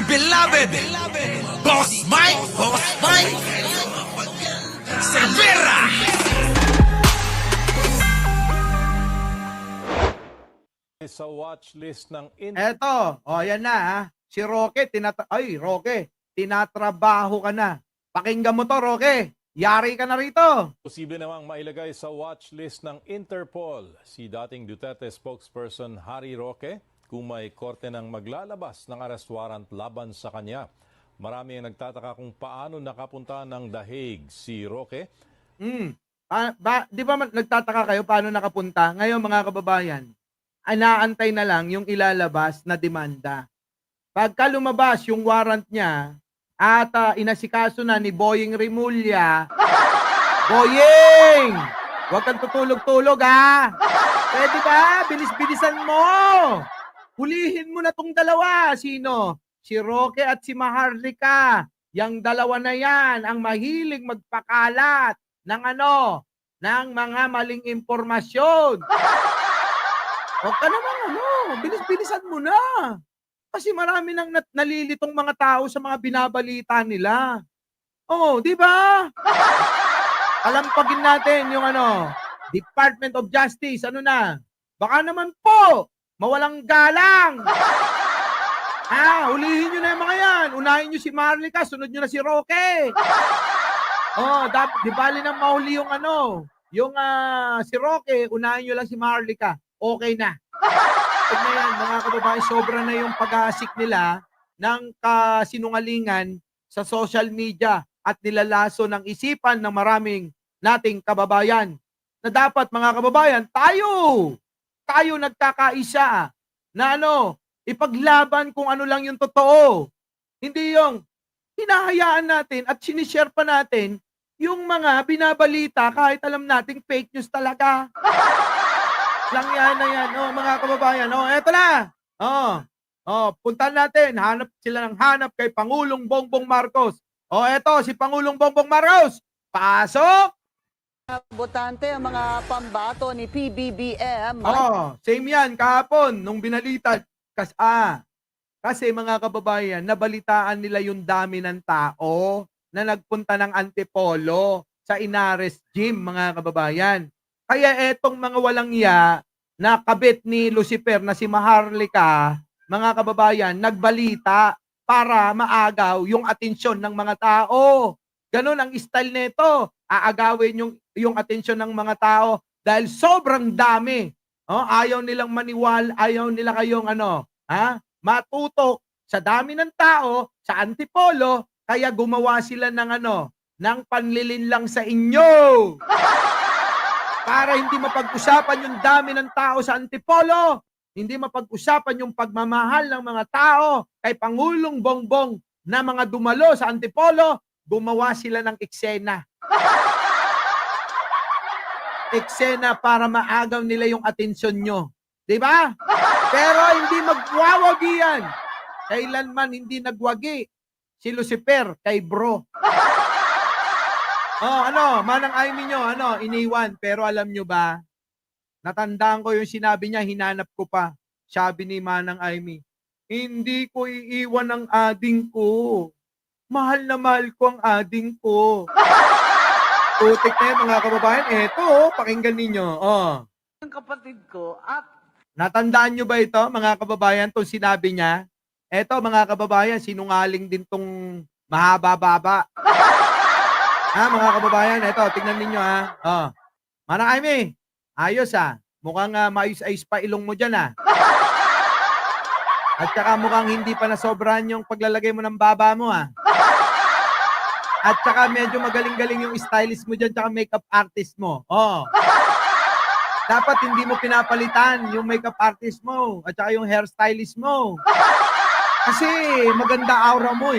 dear beloved, Boss Mike Cervera. Sa watch list ng Eto, yan na ha. Si Roque, Roque, tinatrabaho ka na. Pakinggan mo to, Roque. Yari ka na rito. posible namang mailagay sa watch list ng Interpol si dating Duterte spokesperson Harry Roque kung may korte ng maglalabas ng arrest warrant laban sa kanya. Marami ang nagtataka kung paano nakapunta ng The Hague si Roque. Di ba nagtataka kayo paano nakapunta? Ngayon mga kababayan, inaantay na lang yung ilalabas na demanda. Pagka lumabas yung warrant niya at inasikaso na ni Boying Rimulya, Boying! Huwag kang tutulog-tulog ha! Pwede ba? Bilis-bilisan mo! Hulihin mo na tong dalawa. Sino? Si Roque at si Maharlika. Yang dalawa na yan ang mahilig magpakalat ng ng mga maling impormasyon. Huwag ka naman bilis-bilisan mo na. Kasi marami nang nalilitong mga tao sa mga binabalita nila. Di ba? Alampagin natin yung Department of Justice. Baka naman po, mawalang galang. Hulihin nyo na yung mga yan. Unahin nyo si Marlica, sunod nyo na si Roque. Di bali nang mahuli yung si Roque, unahin nyo lang si Marlica. Okay na. Pag na yan, mga kababayan, sobra na yung pag-aasik nila ng kasinungalingan sa social media at nilalaso ng isipan ng maraming nating kababayan. Na dapat, mga kababayan, tayo nagkakaisa na ipaglaban kung ano lang yung totoo. Hindi yung hinahayaan natin at sinishare pa natin yung mga binabalita kahit alam nating fake news talaga. Lang yan na yan, mga kababayan. Eto na. Puntahan natin. Hanap sila ng hanap kay Pangulong Bongbong Marcos. Eto, si Pangulong Bongbong Marcos. Pasok! Botante ang mga pambato ni PBBM. Same yan kahapon nung binalitan. Kasi mga kababayan, nabalitaan nila yung dami ng tao na nagpunta ng Antipolo sa Inares Gym, mga kababayan. Kaya etong mga walang iya na kabit ni Lucifer na si Maharlika, mga kababayan, nagbalita para maagaw yung atensyon ng mga tao. Ganon ang style nito. Aagawin yung atensyon ng mga tao dahil sobrang dami. Ayaw nilang maniwala, ayaw nila kayong matutok sa dami ng tao sa Antipolo, kaya gumawa sila ng panlilin lang sa inyo. Para hindi mapag-usapan yung dami ng tao sa Antipolo, hindi mapag-usapan yung pagmamahal ng mga tao kay Pangulong Bongbong na mga dumalo sa Antipolo, gumawa sila ng eksena. Eksena para maagaw nila yung atensyon nyo. Diba? Pero hindi magwawagi yan. Kailanman hindi nagwagi si Lucifer kay bro. Manang Aimee nyo, iniwan. Pero alam nyo ba, natandaan ko yung sinabi niya, hinanap ko pa. Sabi ni Manang Aimee, hindi ko iiwan ang ading ko. Mahal na mahal ko ang ading ko. Putik na yan, mga kababayan. Eto, pakinggan ninyo. Ang kapatid ko at Natandaan nyo ba ito, mga kababayan, itong sinabi niya? Eto, mga kababayan, sinungaling din tong mahaba-baba. Mga kababayan, eto, tingnan ninyo Manang Aimee, ayos Mukhang maayos-ayos pa ilong mo dyan At saka mukhang hindi pa nasobrahan yung paglalagay mo ng baba mo At saka medyo magaling-galing yung stylist mo dyan, tsaka makeup artist mo. Dapat hindi mo pinapalitan yung makeup artist mo at saka yung hairstylist mo. Kasi maganda aura mo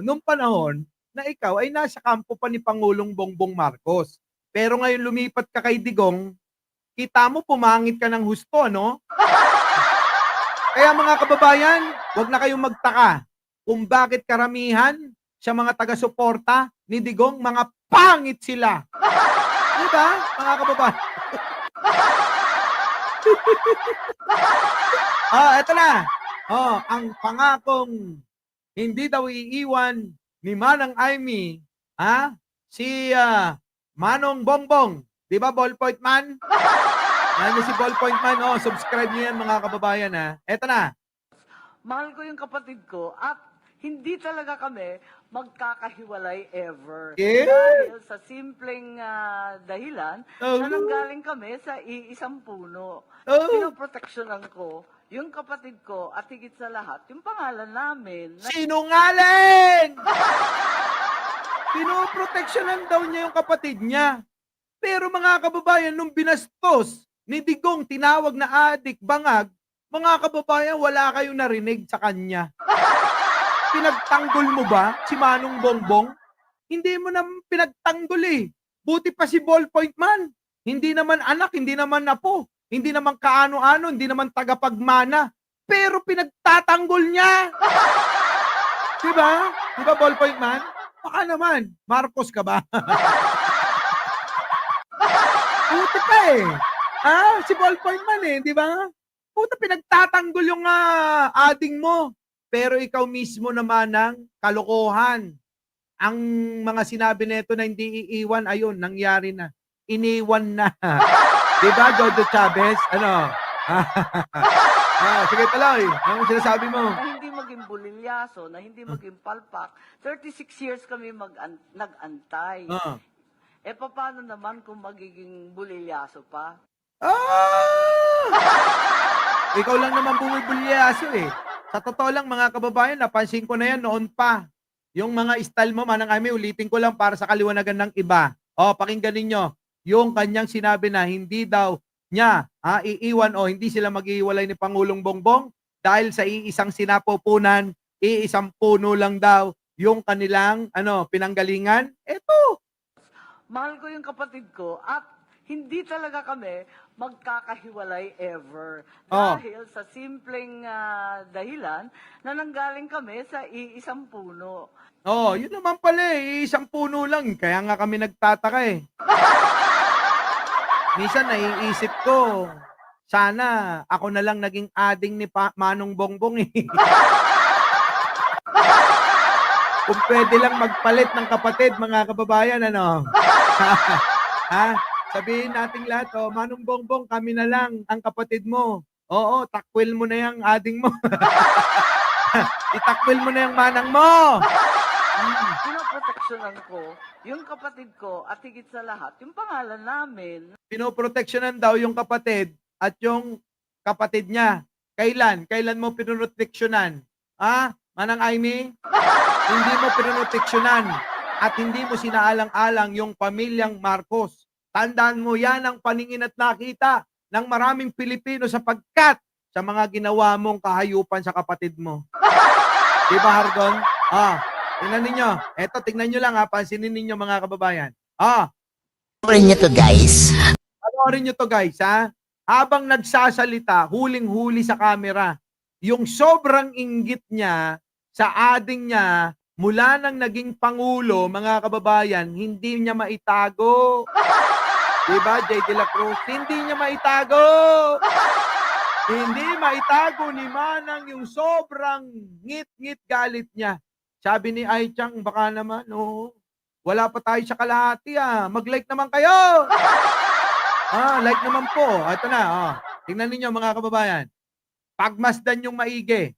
nung panahon na ikaw ay nasa kampo pa ni Pangulong Bongbong Marcos. Pero ngayon lumipat ka kay Digong, kita mo pumangit ka ng husto, Kaya mga kababayan, wag na kayong magtaka kung bakit karamihan sa mga taga-suporta ni Digong, mga pangit sila. Diba, mga kababayan? Eto na. Ang pangakong hindi daw iiwan ni Manang Aimee, si Manong Bongbong. Di ba, Ballpoint Man? Nandiyan si Ballpoint Man. Oh, subscribe niyo yan mga kababayan, ha. Eto na. mahal ko yung kapatid ko at hindi talaga kami magkakahiwalay ever. Yeah. Dahil sa simpleng dahilan Oh. na nanggaling kami sa iisang puno. Oh. Pinoproteksyonan ko yung kapatid ko at higit sa lahat, yung pangalan namin. Sinungaling! Pinoproteksyonan daw niya yung kapatid niya. Pero mga kababayan, nung binastos ni Digong, tinawag na adik, bangag, mga kababayan, wala kayong narinig sa kanya. Pinagtanggol mo ba si Manong Bongbong? Hindi mo naman pinagtanggol eh. Buti pa si Ballpoint Man. Hindi naman anak, hindi naman apo, hindi naman kaano-ano, hindi naman tagapagmana. Pero pinagtatanggol niya. Diba? Diba Ballpoint Man? Baka naman, Marcos ka ba? Buti pa eh. Si Ballpoint Man eh, di ba? Puta, pinagtatanggol yung ading mo. Pero ikaw mismo naman ng kalokohan. Ang mga sinabi nito na hindi iiwan, ayun, nangyari na. Iniwan na. Di ba, Jojo Chavez? Ano? Sige tuloy. Anong sinasabi mo? Na hindi maging bulilyaso, na hindi maging palpak. 36 years kami nag-antay. Paano naman kung magiging bulilyaso pa? Ikaw lang naman bumibulyaso eh. Sa totoo lang mga kababayan, napansin ko na yan noon pa. Yung mga style mo, Manang Aimee, ulitin ko lang para sa kaliwanagan ng iba. Pakinggan ninyo. Yung kanyang sinabi na hindi daw niya iiwan o hindi sila mag-iiwalay ni Pangulong Bongbong dahil sa iisang sinapupunan, iisang puno lang daw yung kanilang pinanggalingan. Eto. Mahal ko yung kapatid ko at hindi talaga kami magkakahiwalay ever. Dahil sa simpleng dahilan na nanggaling kami sa iisang puno. Yun naman pala eh. Isang puno lang. Kaya nga kami nagtataka eh. Minsan naiisip ko, sana ako na lang naging ading ni Manong Bongbong eh. Kung pwede lang magpalit ng kapatid, mga kababayan, ano? Sabihin nating lahat, Manong Bongbong, kami na lang ang kapatid mo. Oo, takwil mo na yung ading mo. Itakwil mo na yung manang mo. Pinoproteksyonan ko yung kapatid ko at higit sa lahat, yung pangalan namin. Pinoproteksyonan daw yung kapatid at yung kapatid niya. Kailan? Kailan mo pinoproteksyonan? Manang Aimee? Hindi mo pinoproteksyonan at hindi mo sinaalang-alang yung pamilyang Marcos. Tandaan mo, yan ang paningin at nakita ng maraming Pilipino sapagkat sa mga ginawa mong kahayupan sa kapatid mo. Diba, Hargon? Tingnan ninyo. Eto, tingnan nyo lang pansinin ninyo mga kababayan. Panoorin nyo to guys. Panoorin nyo to guys, Habang nagsasalita, huling-huli sa camera, yung sobrang inggit niya sa ading niya, mula nang naging Pangulo, mga kababayan, hindi niya maitago. Diba, J. De La Cruz? Hindi niya maitago. Hindi maitago ni Manang yung sobrang ngit-ngit galit niya. Sabi ni Ai Chang, baka naman, wala pa tayo sa kalahati, mag-like naman kayo. Like naman po. Ito na, tingnan ninyo mga kababayan. Pagmasdan yung maigi.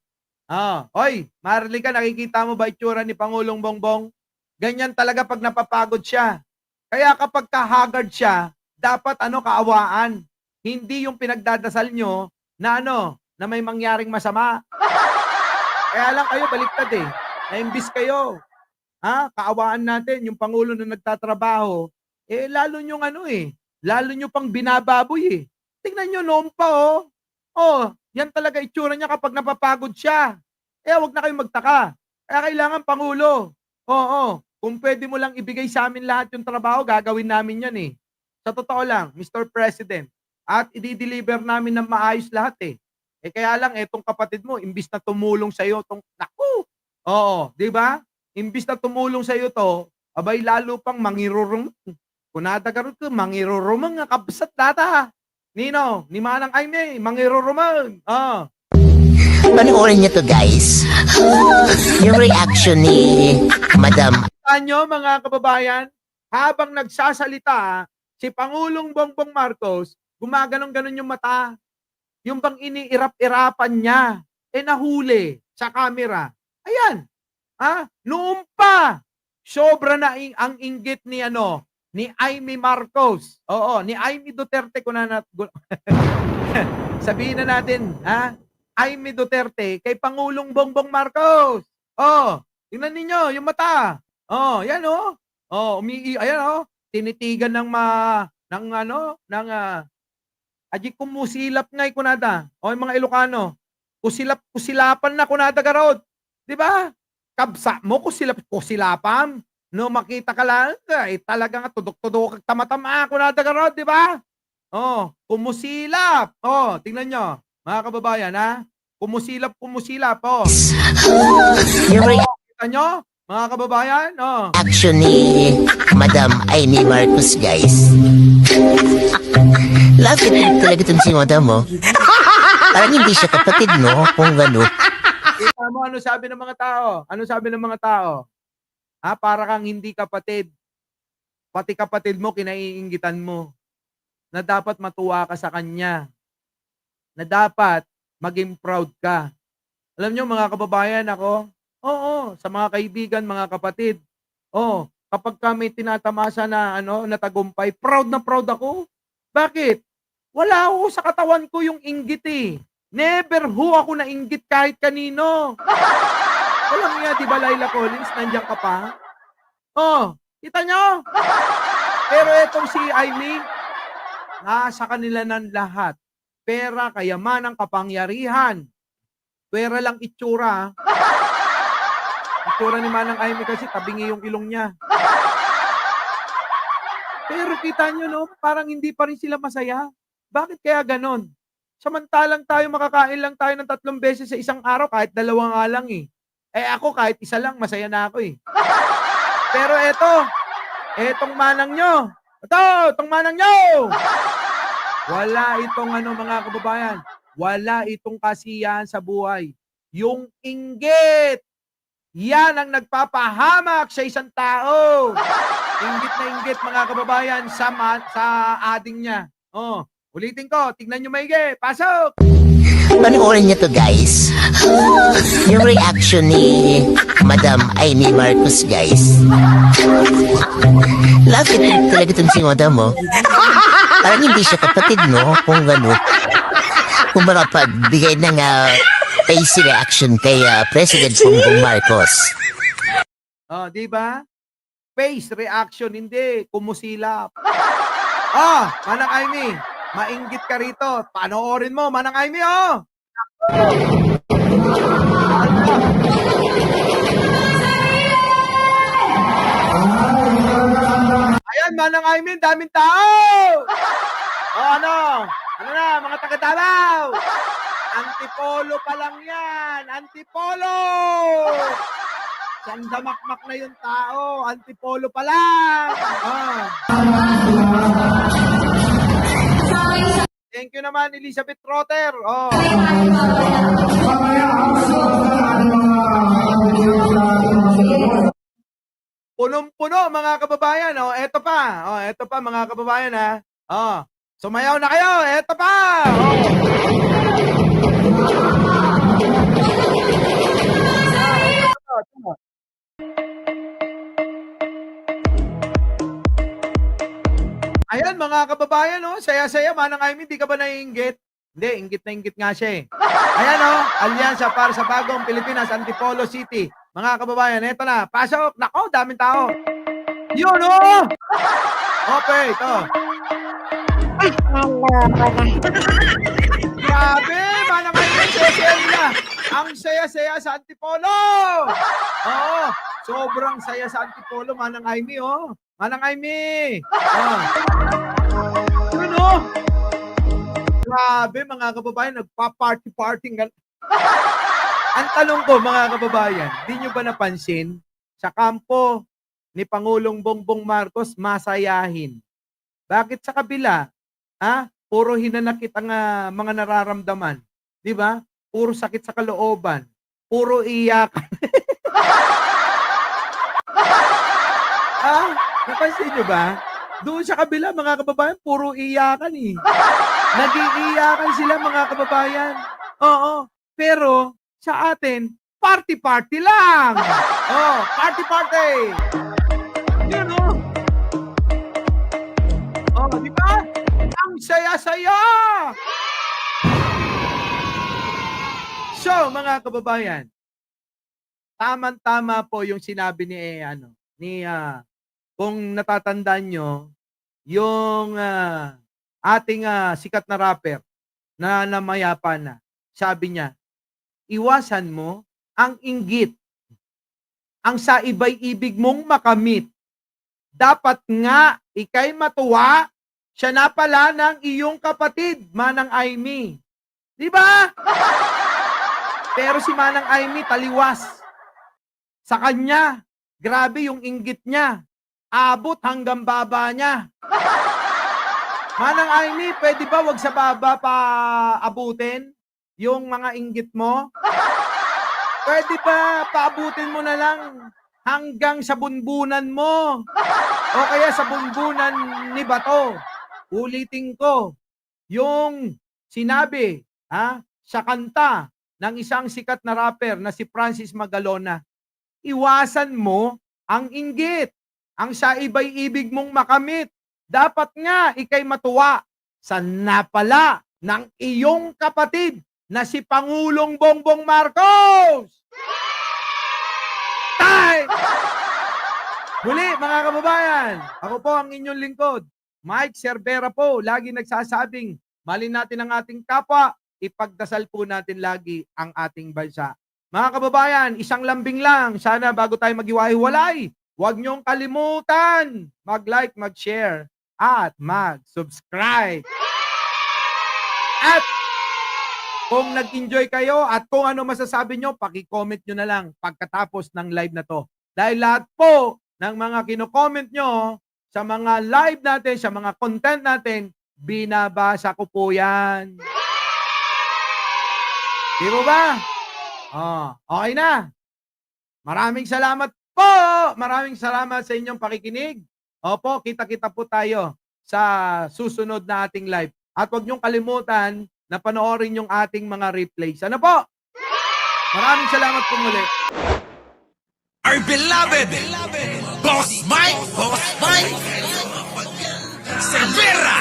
Oy, Marley ka, nakikita mo ba itsura ni Pangulong Bongbong? Ganyan talaga pag napapagod siya. Kaya kapag kahagard siya, dapat kaawaan. Hindi yung pinagdadasal nyo na na may mangyaring masama. Kaya lang kayo baliktad eh. Naimbis kayo. Kaawaan natin yung Pangulo na nagtatrabaho. Lalo nyo lalo nyo pang binababoy eh. Tingnan nyo noon pa yan talaga itsura niya kapag napapagod siya. Wag na kayong magtaka. Kaya kailangan Pangulo. Kung pwede mo lang ibigay sa amin lahat yung trabaho, gagawin namin yan eh. Sa totoo lang, Mr. President. At i-deliver namin ng maayos lahat eh. Kaya lang, etong kapatid mo, imbis na tumulong sa'yo, di ba? Imbis na tumulong sa'yo to, abay lalo pang mangirurumang. Kunada karot ko, mangirurumang nga kabsat data. Nino, ni Manang Aimee, mangirurumang. Panoorin niyo to guys. Yung reaction ni Madam Nyo, mga kababayan, habang nagsasalita si Pangulong Bongbong Marcos, gumaganong-ganon yung mata. Yung bang iniirap-irapan niya, nahuli sa camera. Ayan. Noon pa, sobra na ang inggit ni ni Amy Marcos. Oo, ni Amy Duterte ko na sabihin na natin, Amy Duterte kay Pangulong Bongbong Marcos. Tingnan ninyo yung mata. Yan ayan tinitigan ng aji kumusilap ngay kunada. Yung mga Ilocano. Kusilapan na kunada garod. 'Di ba? Kabsa mo kusilapam. No makita ka lang, talaga nga tudok-tudok kag tamatama kunada garod, 'di ba? Kumusilap. Tingnan nyo, mga kababayan, Kumusilap. yung Kita nyo, mga kababayan? reaction ni Madam Amy Marcos guys. Lapit talaga itong si Madam oh. Parang hindi siya kapatid no, kung gano'n. Kita mo, ano sabi ng mga tao? Ano sabi ng mga tao? Para kang hindi kapatid. Pati kapatid mo, kinaiinggitan mo. Na dapat matuwa ka sa kanya. Na dapat maging proud ka. Alam nyo, mga kababayan, ako, sa mga kaibigan, mga kapatid, kapag kami tinatamasa na, na tagumpay, proud na proud ako. Bakit? Wala ako sa katawan ko yung inggit eh. Never ako na inggit kahit kanino. Alam niya, di ba, Laila Collins, nandiyan ka pa? Kita nyo? Pero etong si Amy, nasa kanila ng lahat. Pera, kayamanan, kapangyarihan. Pera lang itsura. Itsura ni Manang Amy kasi tabingi yung ilong niya. Pero kita nyo, no, parang hindi pa rin sila masaya. Bakit kaya ganon? Samantalang tayo makakain lang tayo ng 3 beses sa isang araw, kahit 2 nga lang eh. Ako kahit 1 lang, masaya na ako eh. Pero etong manang nyo. Itong manang nyo! Wala itong mga kababayan. Wala itong kasiyahan sa buhay. Yung inggit. Yan ang nagpapahamak sa isang tao. Inggit na inggit, mga kababayan, sa ading niya. Ulitin ko, tignan nyo maigi. Pasok! Panoorin niyo to guys. Yung reaction ni Madam Amy Marcos guys. Lapit talaga itong si Madam oh. Parang hindi siya kapatid no, kung gano'n. Kung makapagbigay ng face reaction kay President Bongbong Marcos. Di ba? Face reaction, hindi kumusilap. Manang Amy, mainggit ka rito. Panoorin mo, Manang Amy, Ayan, Manang Amy, daming tao. Ano na, mga taga-Davao? Antipolo pa lang yan. Antipolo! Sandamakmak na yung tao. Antipolo pa lang. Thank you naman, Elizabeth Trotter. Punong-puno, mga kababayan. Eto pa, mga kababayan, sumayaw na kayo. Eto pa. Ayan, mga kababayan, saya-saya. Manang Amy, di ka ba naiinggit? Hindi, inggit na inggit nga siya eh. Ayan, Alyansa para sa Bagong Pilipinas, Antipolo City. Mga kababayan, eto na. Pasok. Nako, daming tao. Yun, Okay, ito. Grabe, Manang Amy, saya-saya nila. Ang saya-saya sa Antipolo. Sobrang saya sa Antipolo, Manang Amy, Manang Amy. Grabe, mga kababayan, nagpa-party-party. Ang tanong ko, mga kababayan, di nyo ba napansin, sa kampo ni Pangulong Bongbong Marcos, masayahin? Bakit sa kabila, puro hinanakit ang mga nararamdaman? Di ba? puro sakit sa kalooban, puro iyakan. Napansin nyo ba? Doon sa kabila, mga kababayan, puro iyakan eh. Nag-iiyakan sila, mga kababayan. Oo. Pero, sa atin, party-party lang. Oh, party-party. Yun, oh. Oh, di ba? Ang saya-saya. So, mga kababayan, tamang-tama po yung sinabi kung natatandaan nyo, yung ating sikat na rapper na namayapa na, sabi niya, iwasan mo ang inggit. Ang sa iba'y ibig mong makamit. Dapat nga, ikay matuwa, siya na pala ng iyong kapatid, Manang Aimee. Di ba? Pero si Manang Aimee, taliwas. Sa kanya, grabe yung inggit niya. Abot hanggang baba niya. Manang Aimee, pwede ba wag sa baba pa abutin yung mga inggit mo? Pwede ba paabutin mo na lang hanggang sa bunbunan mo? O kaya sa bunbunan ni Bato? Ulitin ko, yung sinabi sa kanta ng isang sikat na rapper na si Francis Magalona, iwasan mo ang inggit. Ang sa iba'y ibig mong makamit. Dapat nga ikay matuwa sa napala ng iyong kapatid na si Pangulong Bongbong Marcos. Time! Muli, mga kababayan, ako po ang inyong lingkod, Mike Cervera po, lagi nagsasabing, malin natin ang ating kapwa, ipagdasal po natin lagi ang ating bansa. Mga kababayan, isang lambing lang, sana bago tayo maghiwa-hiwalay, huwag niyong kalimutan mag-like, mag-share, at mag-subscribe. At kung nag-enjoy kayo at kung ano masasabi nyo, paki-comment nyo na lang pagkatapos ng live na to. Dahil lahat po ng mga kino-comment nyo sa mga live natin, sa mga content natin, binabasa ko po yan. Di mo ba? Okay na. Maraming salamat po. Maraming salamat sa inyong pakikinig. Opo, kita-kita po tayo sa susunod na ating live. At huwag niyong kalimutan na panoorin yung ating mga replays. Ano po? Maraming salamat po muli. Our beloved Boss Mike Cervera.